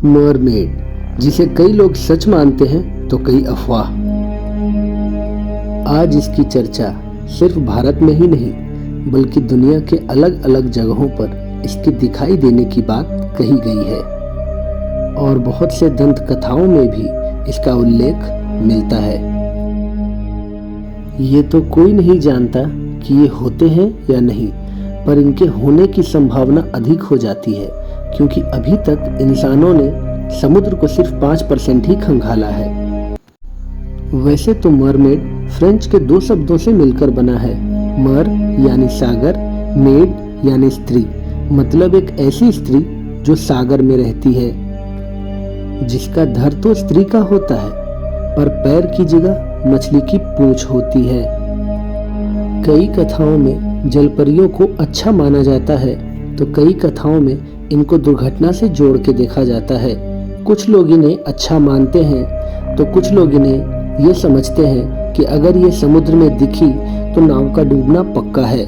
Mermaid, जिसे कई लोग सच मानते हैं तो कई अफवाह। आज इसकी चर्चा सिर्फ भारत में ही नहीं बल्कि दुनिया के अलग अलग जगहों पर इसके दिखाई देने की बात कही गई है और बहुत से दंत कथाओं में भी इसका उल्लेख मिलता है। ये तो कोई नहीं जानता कि ये होते हैं या नहीं, पर इनके होने की संभावना अधिक हो जाती है क्योंकि अभी तक इंसानों ने समुद्र को सिर्फ 5% ही खंगाला है। वैसे तो मरमेड फ्रेंच के 2 शब्दों से मिलकर बना है। मर यानी सागर, मेड यानी स्त्री, मतलब एक ऐसी स्त्री जो सागर में रहती है, जिसका धड़ तो स्त्री का होता है पर पैर की जगह मछली की पूंछ होती है। कई कथाओं में जलपरियों को अच्छा माना जाता है तो कई कथाओं में इनको दुर्घटना से जोड़ के देखा जाता है। कुछ लोग इन्हें अच्छा मानते हैं तो कुछ लोग इन्हें ये समझते हैं कि अगर ये समुद्र में दिखी तो नाव का डूबना पक्का है।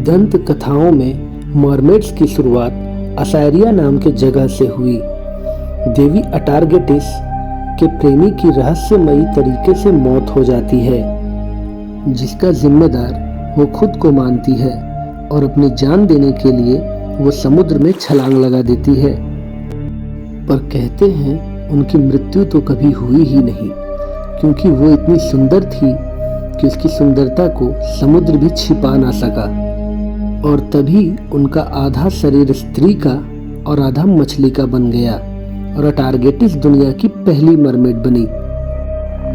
दंत कथाओं में मरमेड्स की शुरुआत असायरिया नाम के जगह से हुई। देवी अटारगेटिस के प्रेमी की रहस्यमयी तरीके से मौत हो जाती है, जिसका जिम्मेदार वो खुद को मानती है और अपनी जान देने के लिए वो समुद्र में छलांग लगा देती है। पर कहते हैं उनकी मृत्यु तो कभी हुई ही नहीं क्योंकि वो इतनी सुंदर थी कि उसकी सुंदरता को समुद्र भी छिपा ना सका और तभी उनका आधा शरीर स्त्री का और आधा मछली का बन गया और अटारगेटिस दुनिया की पहली मरमेड बनी।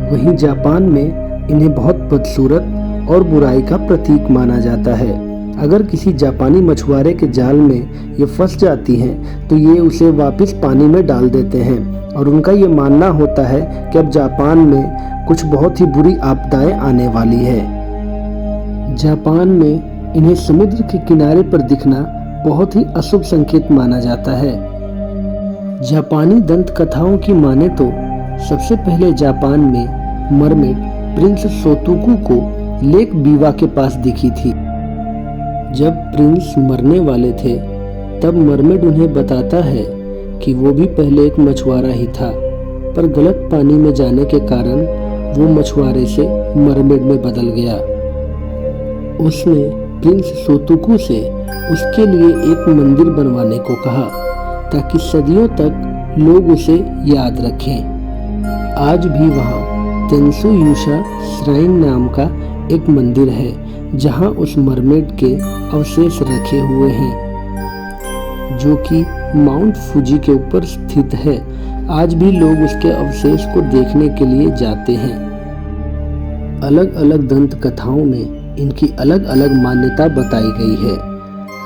वहीं जापान में इन्हें बहुत बदसूरत और बुराई का प्रतीक माना जाता है। अगर किसी जापानी मछुआरे के जाल में ये फंस जाती हैं तो ये उसे वापस पानी में डाल देते हैं और उनका ये मानना होता है कि अब जापान में कुछ बहुत ही बुरी आपदाएं आने वाली है। जापान में इन्हें समुद्र के किनारे पर दिखना बहुत ही अशुभ संकेत माना जाता है। जापानी दंत कथाओं की माने तो सबसे पहले जापान में मरमेड प्रिंस सोतुकू को लेक बीवा के पास दिखी थी। जब प्रिंस मरने वाले थे तब मरमेड उन्हें बताता है कि वो भी पहले एक मछुआरा ही था, पर गलत पानी में जाने के कारण वो मछुआरे से मरमेड में बदल गया। उसने प्रिंस सोतुकू से उसके लिए एक मंदिर बनवाने को कहा ताकि सदियों तक लोग उसे याद रखें। आज भी वहाँ तेंसु यूशा श्राइन नाम का एक मंदिर है जहाँ उस मरमेड के अवशेष रखे हुए हैं, जो कि माउंट फूजी के ऊपर स्थित है। आज भी लोग उसके अवशेष को देखने के लिए जाते हैं। अलग अलग दंत कथाओं में इनकी अलग अलग मान्यता बताई गई है।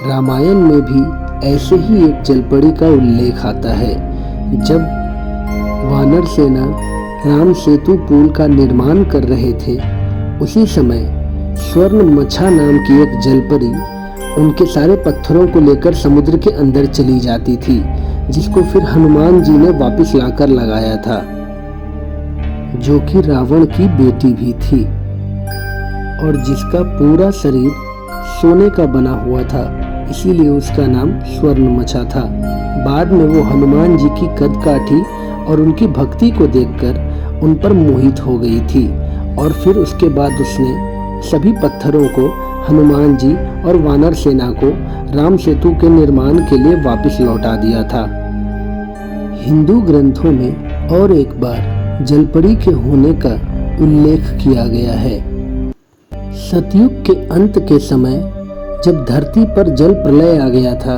रामायण में भी ऐसे ही एक जलपरी का उल्लेख आता है। जब वानर सेना राम सेतु पुल का निर्माण कर रहे थे, उसी समय स्वर्ण मछा नाम की एक जलपरी उनके सारे पत्थरों को लेकर समुद्र के अंदर चली जाती थी, जिसको फिर हनुमान जी ने वापस लाकर लगाया था, जो कि रावण की बेटी भी थी और जिसका पूरा शरीर सोने का बना हुआ था, इसीलिए उसका नाम स्वर्ण मछा था। बाद में वो हनुमान जी की कदकाठी और उनकी भक्ति को देखकर उन पर मोहित हो गई थी और फिर उसके बाद उसने सभी पत्थरों को हनुमान जी और वानर सेना को राम सेतु के निर्माण के लिए वापस लौटा दिया था। हिंदू ग्रंथों में और एक बार जलपरी के होने का उल्लेख किया गया है। सतयुग के अंत के समय जब धरती पर जल प्रलय आ गया था,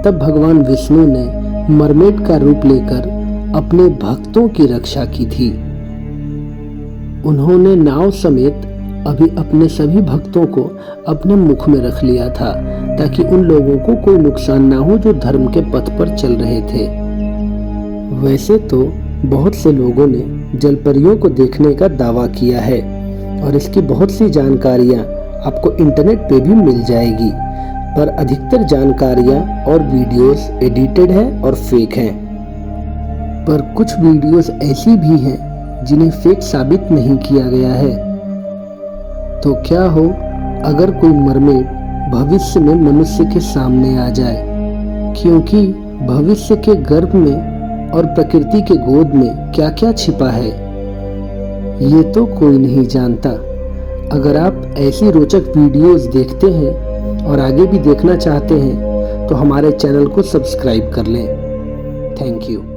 तब भगवान विष्णु ने मरमेड का रूप लेकर अपने भक्तों की रक्षा की थी। उन्होंने नाव समेत अभी अपने सभी भक्तों को अपने मुख में रख लिया था ताकि उन लोगों को कोई नुकसान ना हो जो धर्म के पथ पर चल रहे थे। वैसे तो बहुत से लोगों ने जलपरियों को देखने का दावा किया है और इसकी बहुत सी जानकारियां आपको इंटरनेट पे भी मिल जाएगी, पर अधिकतर जानकारियां और वीडियोस एडिटेड है और फेक हैं। पर कुछ वीडियोस ऐसी भी हैं जिन्हें फेक साबित नहीं किया गया है। तो क्या हो अगर कोई मरमेड भविष्य में मनुष्य के सामने आ जाए, क्योंकि भविष्य के गर्भ में और प्रकृति के गोद में क्या क्या छिपा है, ये तो कोई नहीं जानता। अगर आप ऐसी रोचक वीडियोस देखते हैं और आगे भी देखना चाहते हैं तो हमारे चैनल को सब्सक्राइब कर लें। Thank you.